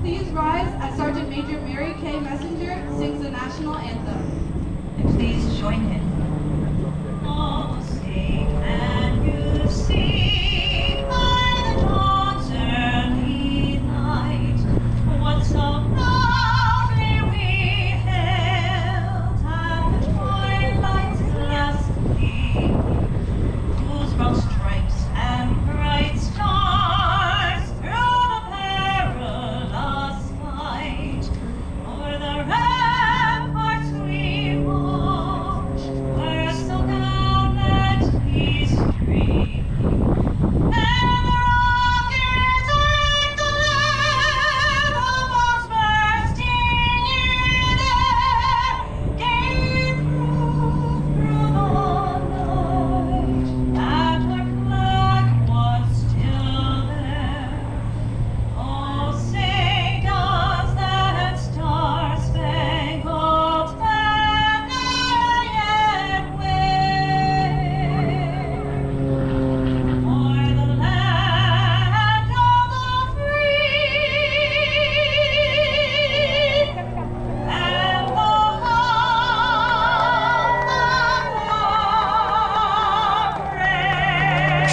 Please rise as Sergeant Major Mary Kay Messenger sings the national anthem. And please join him. Oh, say can you see by the dawn's early light what so proudly we hailed at the twilight's last gleam, whose broad stripes and bright stars through the perilous fight o'er the ramparts we watched were so gallant history. And the rockets like the lead of bombs bursting in air gave proof through the night that our flag was still there. Oh, say does that star-spangled banner yet wave o'er the land of the free and the home of the brave?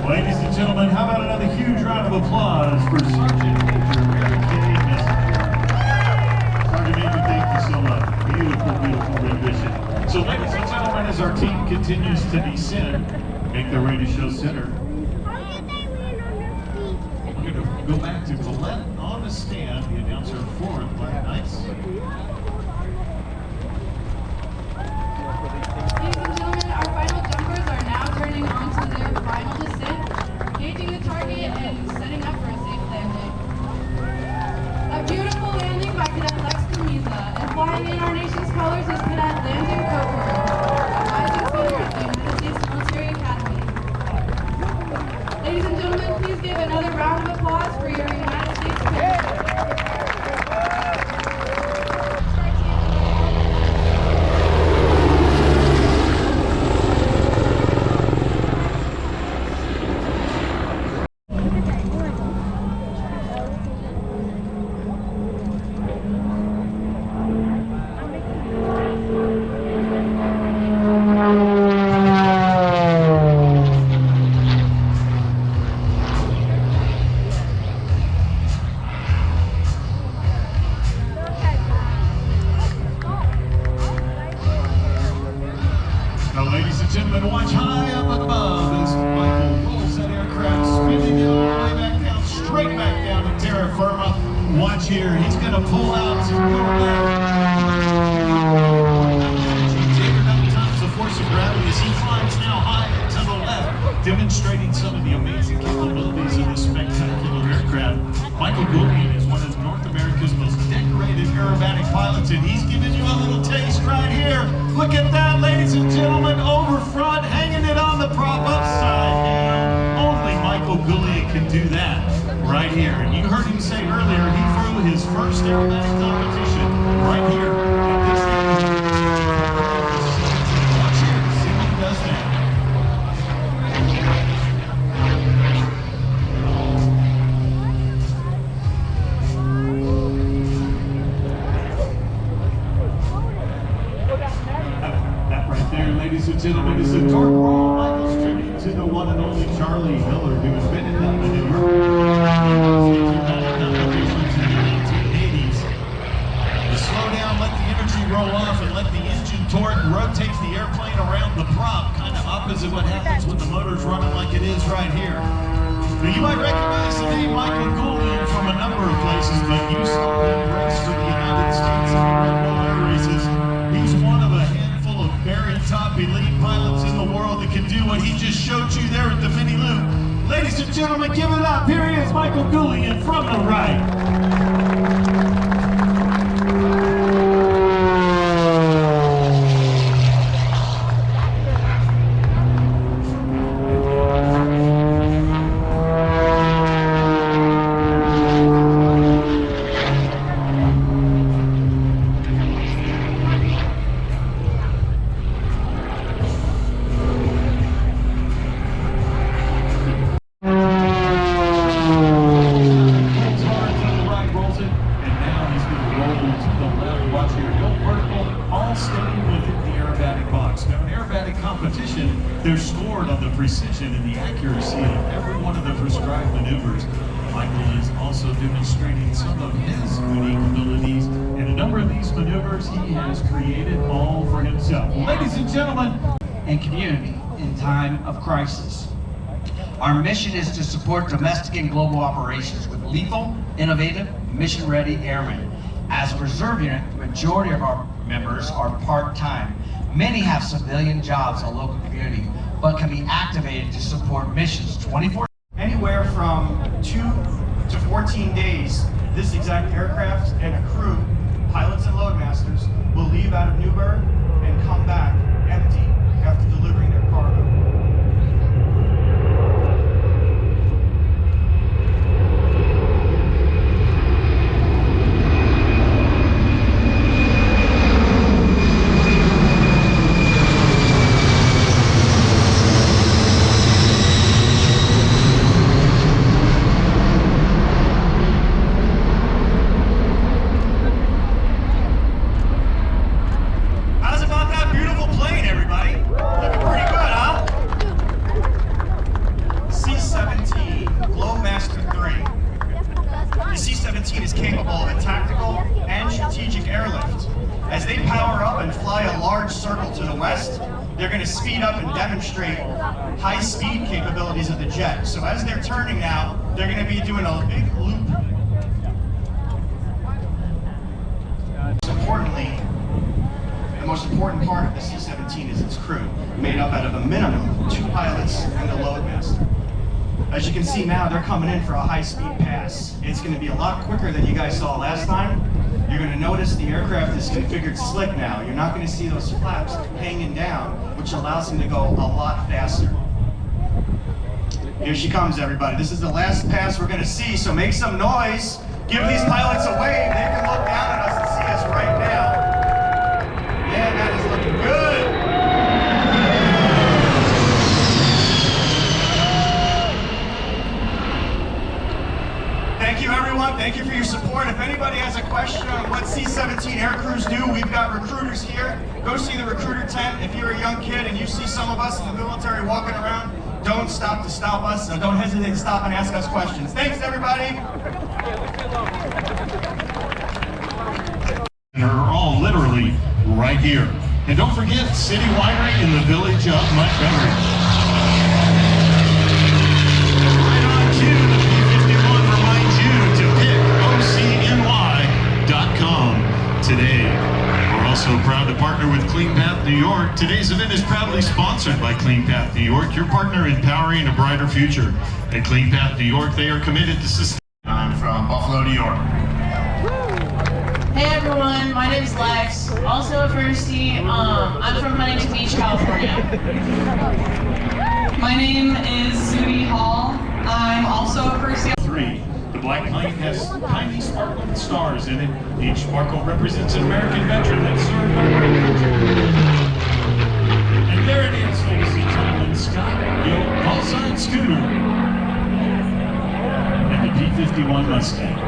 Ladies and gentlemen, how about another huge round of applause for Sergeant Major Mary Kay Messenger. Sergeant Major, thank you so much. Beautiful, beautiful rendition. So ladies and gentlemen, as our team continues to descend, make their way to show center. We're going to go back to Colette on the stand, the announcer for the Black Knights. Ladies and gentlemen, our final jumpers are now turning on to their final descent, gauging the target and setting up for a safe landing. A beautiful landing by Cadet Lex Camiza, and flying in our nation's colors is Cadet Landon Coker, a rising senior at the United States Military Academy. Ladies and gentlemen, please give another round of applause for your United States Military. Now, ladies and gentlemen, watch high up above as Michael rolls that aircraft, spinning it all the way back down, straight back down to terra firma. Watch here, he's going to pull out to go left. He's taken up times the force of gravity as he climbs now high to the left, demonstrating some of the amazing capabilities of this spectacular aircraft. Michael Goulian is one of North America's most decorated aerobatic pilots, and he's giving you a little taste right here. Look at that, ladies and gentlemen, over front, hanging it on the prop upside down. Only Michael Goulian can do that right here. And you heard him say earlier, he flew his first aerobatic competition right here at this airport. Watch here, see what he does now. That right there, ladies and gentlemen, is a Torque Roll Michaels tribute to the one and only Charlie Miller, who invented that maneuver. Competitions in the 1980s. To slow down, let the energy roll off, and let the engine torque rotate the airplane around the prop, kind of opposite what happens when the motor's running like it is right here. Now, you might recognize the name Michael Goulian from a number of places, but you saw him race for the United States in the Red Bull Air Races. He's one of a handful of very top elite pilots in the world that can do what he just showed you there at the mini loop. Ladies and gentlemen, give it up. Here he is, Michael Goulian from the right. They're scored on the precision and the accuracy of every one of the prescribed maneuvers. Michael is also demonstrating some of his unique abilities, and a number of these maneuvers he has created all for himself. Ladies and gentlemen, and community in time of crisis. Our mission is to support domestic and global operations with lethal, innovative, mission-ready airmen. As a reserve unit, the majority of our members are part-time. Many have civilian jobs in the local community, but can be activated to support missions 24. Anywhere from 2 to 14 days, this exact aircraft and a crew, pilots and loadmasters, will leave out of Newburgh and come back empty after delivering their cargo. How's about that beautiful plane, everybody? Looking pretty good, huh? C-17 Globemaster 3. The C-17 is capable of a tactical and strategic airlift. As they power up and fly a large circle to the west, they're going to speed up and demonstrate high-speed capabilities of the jet. So as they're turning now, they're going to be doing a big loop. Importantly, the most important part of the C-17 is its crew, made up out of a minimum 2 pilots and a loadmaster. As you can see now, they're coming in for a high-speed pass. It's going to be a lot quicker than you guys saw last time. You're going to notice the aircraft is configured slick now. You're not going to see those flaps hanging down, which allows them to go a lot faster. Here she comes, everybody. This is the last pass we're going to see, so make some noise. Give these pilots a wave. They can look down at us and see us right now. Man, that is looking good. Thank you, everyone. Thank you for your support. If anybody has a question on what C-17 air crews do, we've got recruiters here. Go see the recruiter tent. If you're a young kid and you see some of us in the military walking around, don't stop to stop us. So don't hesitate to stop and ask us questions. Thanks, everybody. they're all literally right here. And don't forget, City Winery in the village of Montgomery. Right on cue, the P-51 reminds you to pick OCNY.com today. We're also proud to partner with Clean Path New York. Today's event is proudly sponsored by Clean Path New York, your partner in powering a brighter future. At Clean Path New York, they are committed to sustain. I'm from Buffalo, New York. Hey everyone, my name is Lex, also a firstie. I'm from Huntington Beach, California. My name is Sudie Hall. I'm also a firstie. 3. The black plane has tiny sparkling stars in it. Each sparkle represents an American veteran that served our country. And there it is, ladies and gentlemen, Scott, your call sign Scooter, and the P-51 Mustang.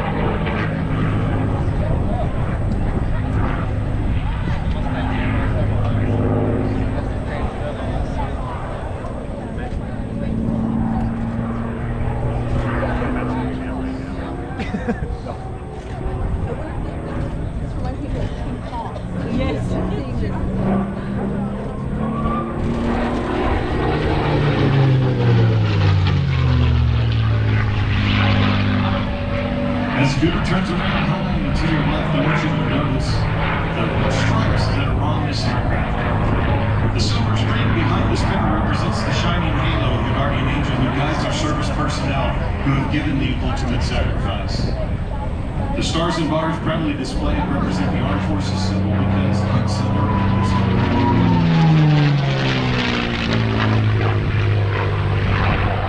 As Scooter turns around high and to your left, I want you to notice the stripes that are on this aircraft. The silver string behind the spinner represents the shining halo of the guardian angel who guides our service personnel who have given the ultimate sacrifice. The stars and bars proudly displayed represent the armed forces symbol because like silver is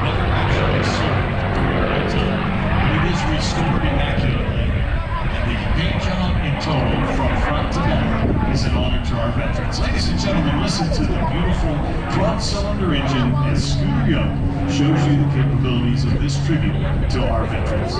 never actually served during that time, but it is restored immaculately. And the paint job in total, from front to back, is an honor to our veterans. Ladies and gentlemen, listen to the beautiful 12-cylinder engine as Scooter Young shows you the capabilities of this tribute to our veterans.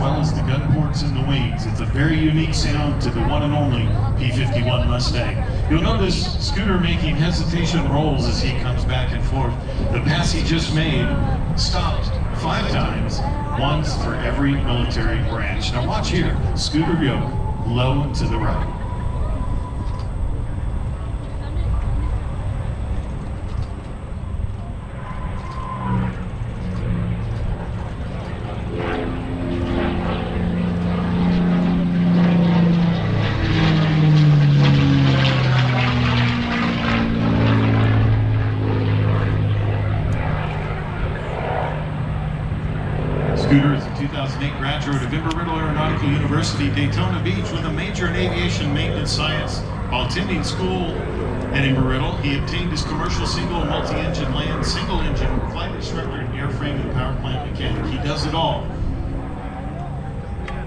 well as the gun ports and the wings. It's a very unique sound to the one and only P-51 Mustang. You'll notice Scooter making hesitation rolls as he comes back and forth. The pass he just made stopped 5 times, once for every military branch. Now watch here, Scooter yoke, low to the right. Scooter is a 2008 graduate of Embry-Riddle Aeronautical University, Daytona Beach, with a major in aviation maintenance science. While attending school at Embry-Riddle, he obtained his commercial single and multi-engine land, single-engine flight instructor in airframe and power plant mechanic. He does it all.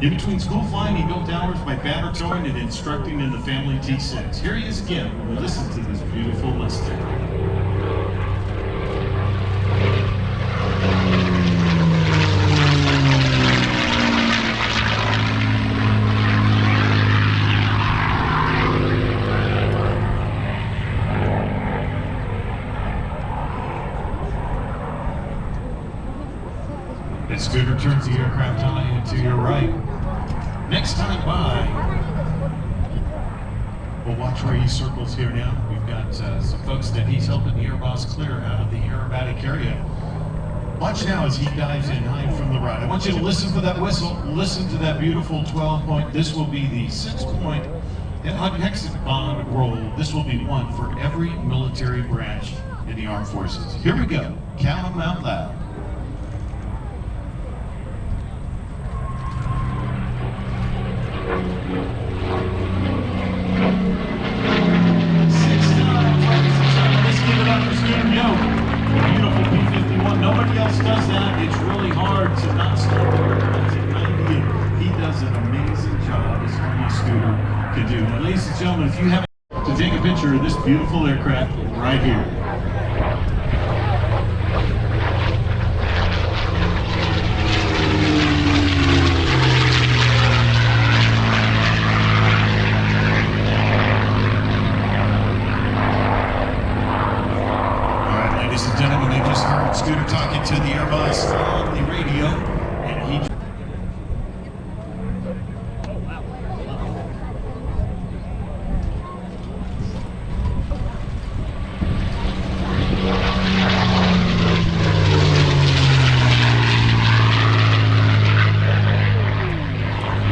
In between school flying, he built hours by banner towing and instructing in the family T6. Here he is again. Listen to this beautiful Mustang. And Scooter turns the aircraft eye to your right. Next time by, we'll watch where he circles here now. We've got some folks that he's helping the Airboss clear out of the Aerobatic area. Watch now as he dives in high from the right. I want you to listen for that whistle. Listen to that beautiful 12-point. This will be the 6-point hexagon roll. This will be one for every military branch in the armed forces. Here we go. Count them out loud. 6 times. Let's give it up for Scooter Yoke. Beautiful P-51. Nobody else does that. It's really hard to not start the aircraft at 98. He does an amazing job, as only Scooter can do. Now, ladies and gentlemen, if you have to take a picture of this beautiful aircraft right here. Ladies and gentlemen, they just heard Scooter talking to the Airboss on the radio, and he...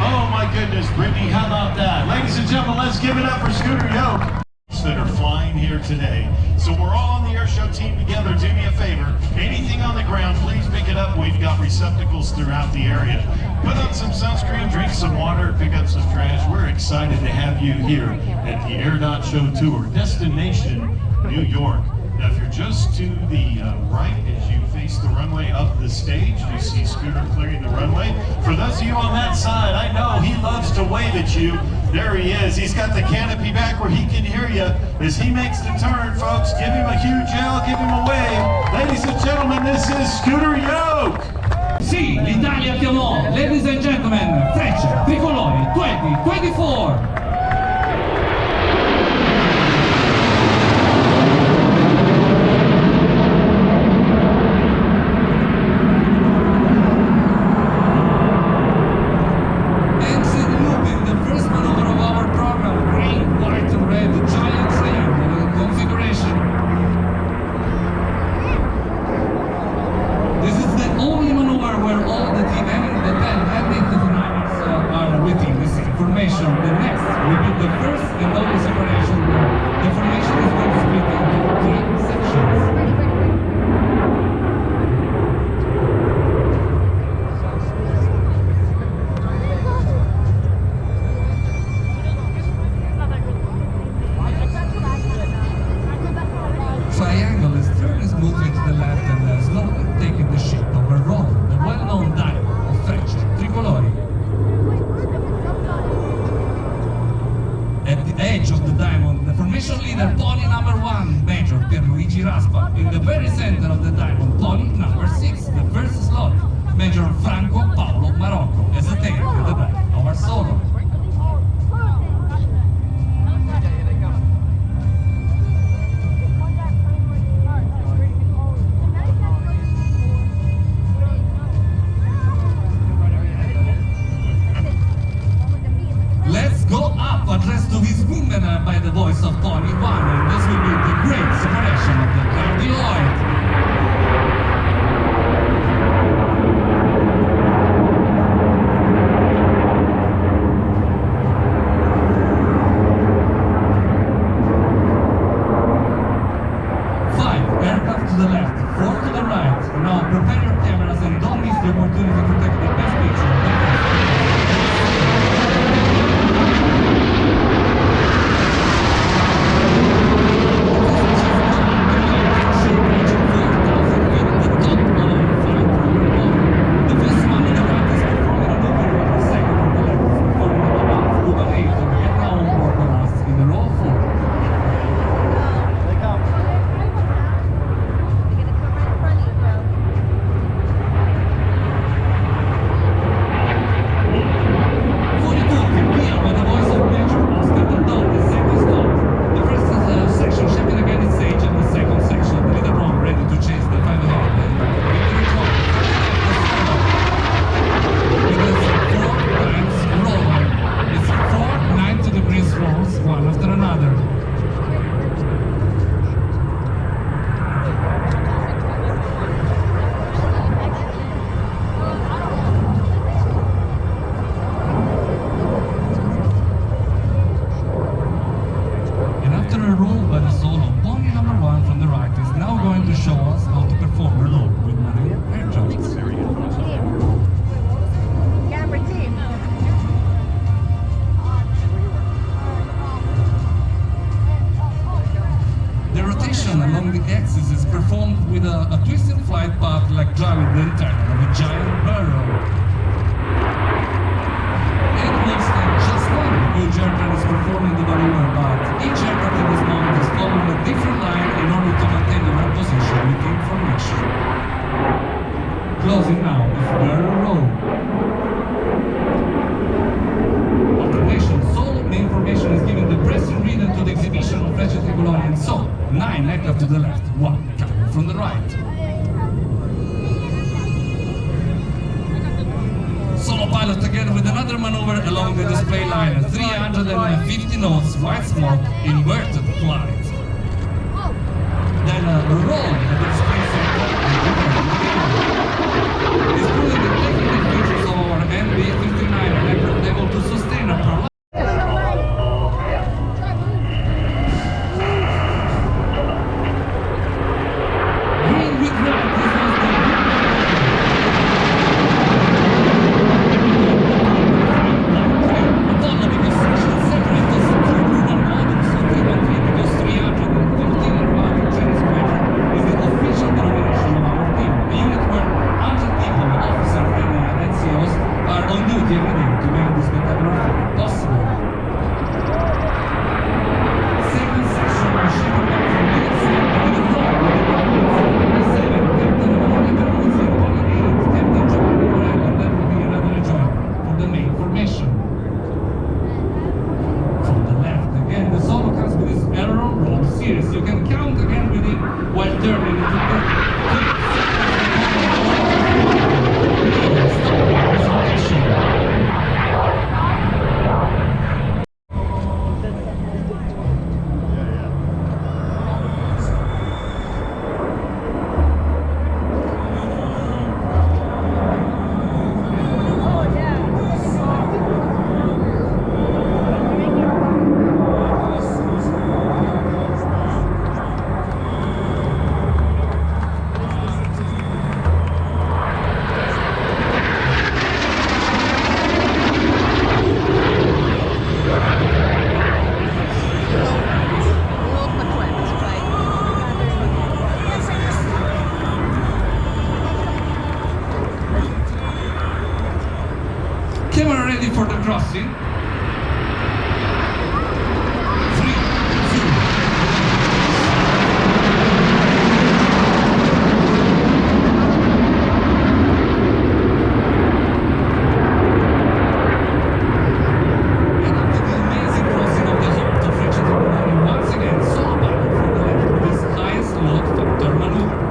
Oh my goodness, Brittany, how about that? Ladies and gentlemen, let's give it up for Scooter Yoke that are flying here today. So we're all on the Airshow team together. Do me a favor. Anything on the ground, please pick it up. We've got receptacles throughout the area. Put on some sunscreen, drink some water, pick up some trash. We're excited to have you here at the Airdot Show Tour. Destination, New York. Now, if you're just to the right as you face the runway up the stage, you see Scooter clearing the runway. For those of you on that side, I know he loves to wave at you. There he is. He's got the canopy back where he can hear you as he makes the turn, folks. Give him a huge yell, give him a wave. Ladies and gentlemen, this is Scooter Yoke. Sì, l'Italia chiamò. Ladies and gentlemen, Frecce Tricolori 2024. In the very center of the diamond, pony number 6, the first slot, Major Franco Paolo Marocco. As a written by the voice of Tony One, and this will be the great separation of the cardioid. Aircraft to the left, 4 to the right. Now prepare your cameras and don't miss the opportunity to take the best picture. The first one on the right is performing an overrun, the second on the left is performing an above, Cuba 8, and now on board the last in the row 4. One after another. And after a roll by the solo, pony number 1 from the right is now going to show us how to perform a roll with many air jumps. Camera team. The rotation along the axis is performed with a twisted flight path like driving the internal of a giant barrel. It looks like just one huge airplane is performing the maneuver, but each aircraft in this moment is following a different line in order to maintain the right position with the information. Closing now is barrel roll. Alternation solo, the information is given the pressing reader to the exhibition of Frecce Tricolori, and so 9 aircraft to the left, 1 coming from the right. Solo pilot again with another maneuver along the display line, 350 knots, white smoke, inverted flight. Then a roll at the display center is proving the technical features of our MB-59 aircraft able to sustain a prolonged green with red. This was the Apollo because section separate us from rural models, so 313 because 313 aerobatic Chinese measure is the official denomination of our team. A unit where 100 people, officers and NCOs are on duty every day to make this spectacular flight possible. Second section was shaken back from minutes in with a roll with the number 7, Captain Warhawk, Pony 8, Captain Giovanni Morello, and then will be another joint for the main formation. From the left, again, the solo comes with this arrow roll series. You can count again with it while turning into the camera ready for the crossing. 3, 2. And after the amazing crossing of the heart of Frecce Tricolori, once again, solo pilot from the left with his highest load factor maneuver.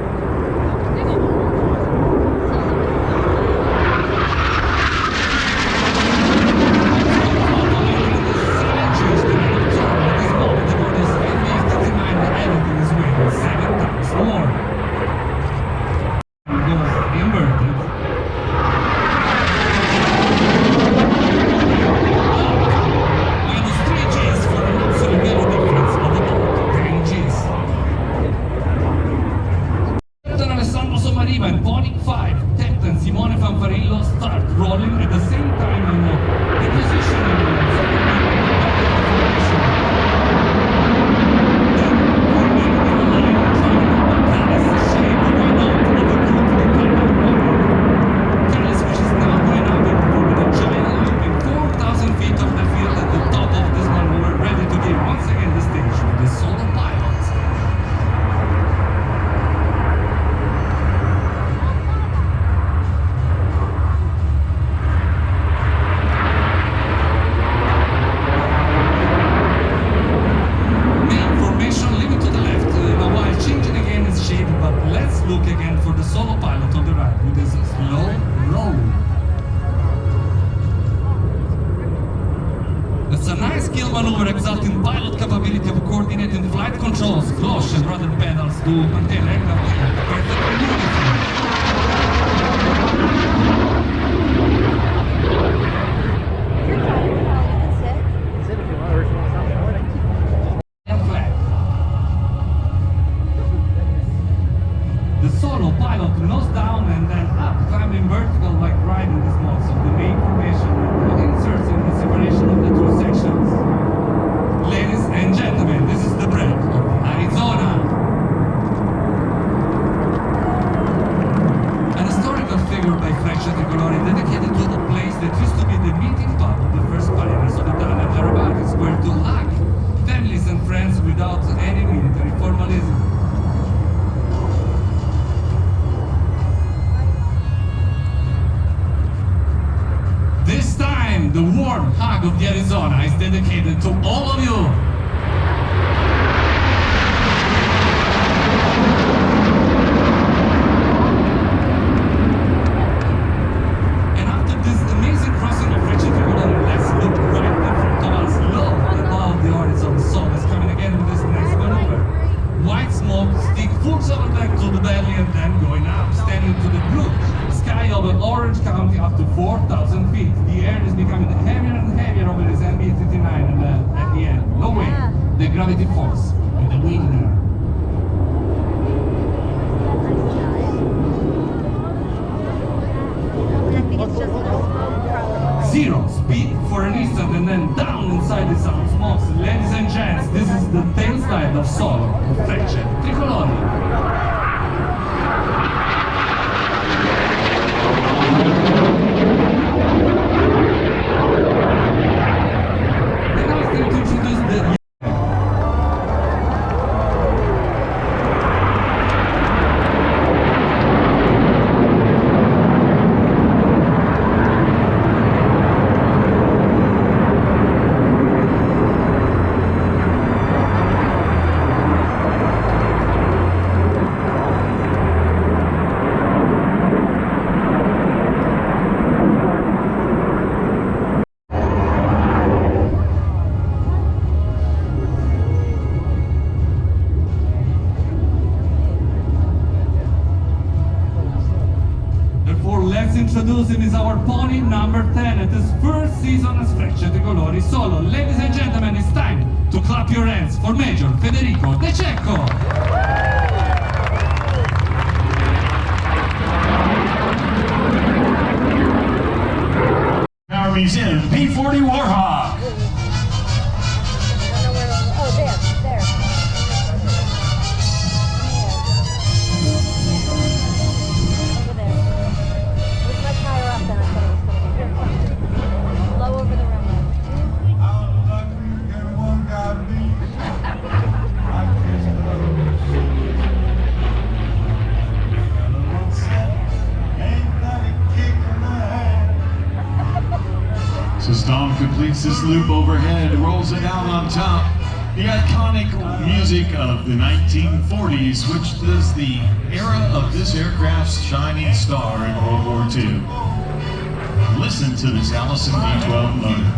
skill maneuver exalting pilot capability of coordinating flight controls, clutch and rudder pedals to maintain aircraft perfectly uniform. And flat. The solo pilot nose down and then up, climbing vertical like riding the small, so the main formation and inserts in the separation of the two sections. Ladies and gentlemen, this is the break of Arizona. An historical figure by Frecce Tricolori dedicated to a place that used to be the meeting spot of the first pioneers of Italian aerobatics, where to hug families and friends without any military formalism. This time, the warm hug of the Arizona is dedicated to all of you. And after this amazing crossing of Frecce Tricolori, let's look right in front of us, low above the horizon. Sol is coming again with this nice maneuver. White smoke stick full throttle back to the belly and then going up, standing to the blue sky over Orange County up to 4,000 feet. The air is becoming heavier and heavier over this MB-59 and at the end, no way, the gravity force with the wind. Zero speed for an instant and then down inside the sound smokes. Ladies and gents, this is the tail slide of Solo, Frecce Tricolori. Let's introduce him as our pony number 10 at his first season as Frecce Tricolori Solo. Ladies and gentlemen, it's time to clap your hands for Major Federico De Cecco. Power Museum, P-40 Warhawk. So Storm completes this loop overhead, rolls it down on top. The iconic music of the 1940s, which is the era of this aircraft's shining star in World War II. Listen to this Allison V12 motor.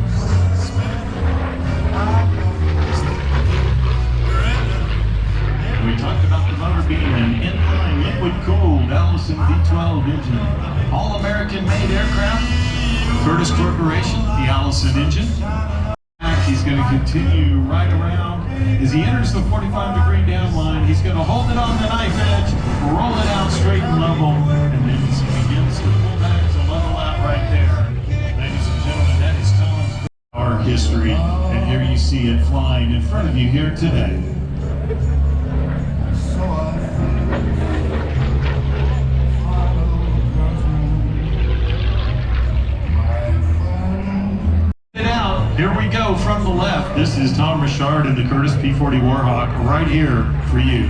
We talked about the motor being an inline liquid-cooled Allison V12 engine. All-American made aircraft. Curtiss Corporation, the Allison engine. He's going to continue right around. As he enters the 45-degree down line, he's going to hold it on the knife edge, roll it out straight and level, and then as he begins to pull back to level out right there. Ladies and gentlemen, that is Tom's our history, and here you see it flying in front of you here today. Here we go from the left. This is Tom Richard in the Curtiss P-40 Warhawk right here for you.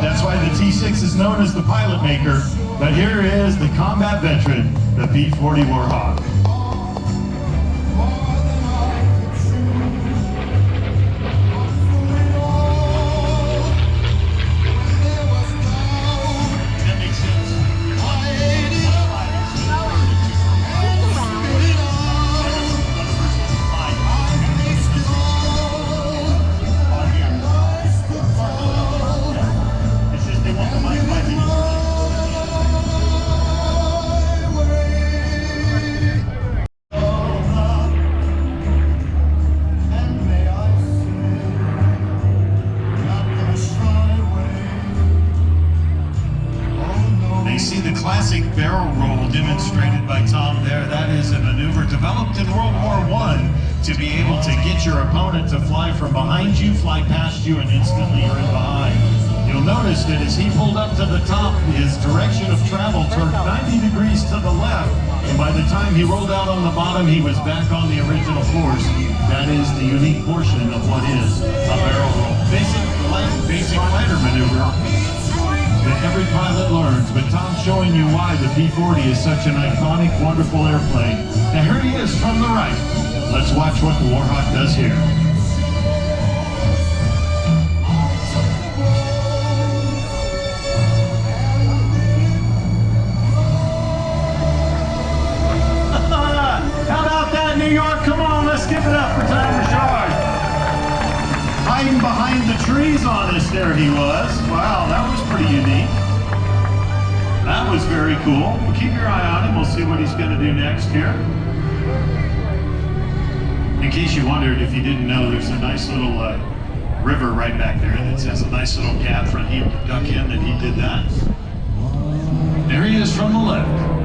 That's why the T6 is known as the pilot maker. But here is the combat veteran, the P-40 Warhawk. see the classic barrel roll demonstrated by Tom there. That is a maneuver developed in World War I to be able to get your opponent to fly from behind you, fly past you, and instantly you're in behind. You'll notice that as he pulled up to the top, his direction of travel turned 90 degrees to the left, and by the time he rolled out on the bottom, he was back on the original course. That is the unique portion of what is a barrel roll. Basic glider maneuver that every pilot learns, but Tom's showing you why the P-40 is such an iconic, wonderful airplane. Now here he is from the right. Let's watch what the Warhawk does here. How about that, New York? Come on, let's give it up for Tom Richard. Hiding behind the trees on us, there he was. Wow, that was pretty unique. That was very cool. Well, keep your eye on him. We'll see what he's going to do next here. In case you wondered, if you didn't know, there's a nice little river right back there that has a nice little gap for him to duck in, and he did that. There he is from the left.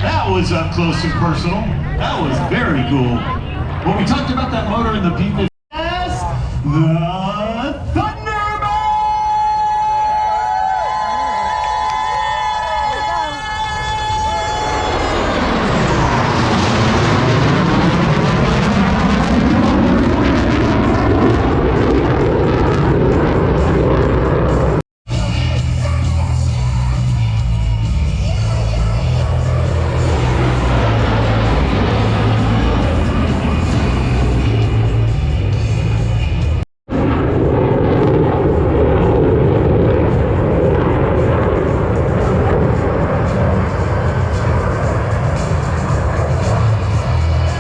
That was up close and personal. That was very cool. When we talked about that motor in the P-50,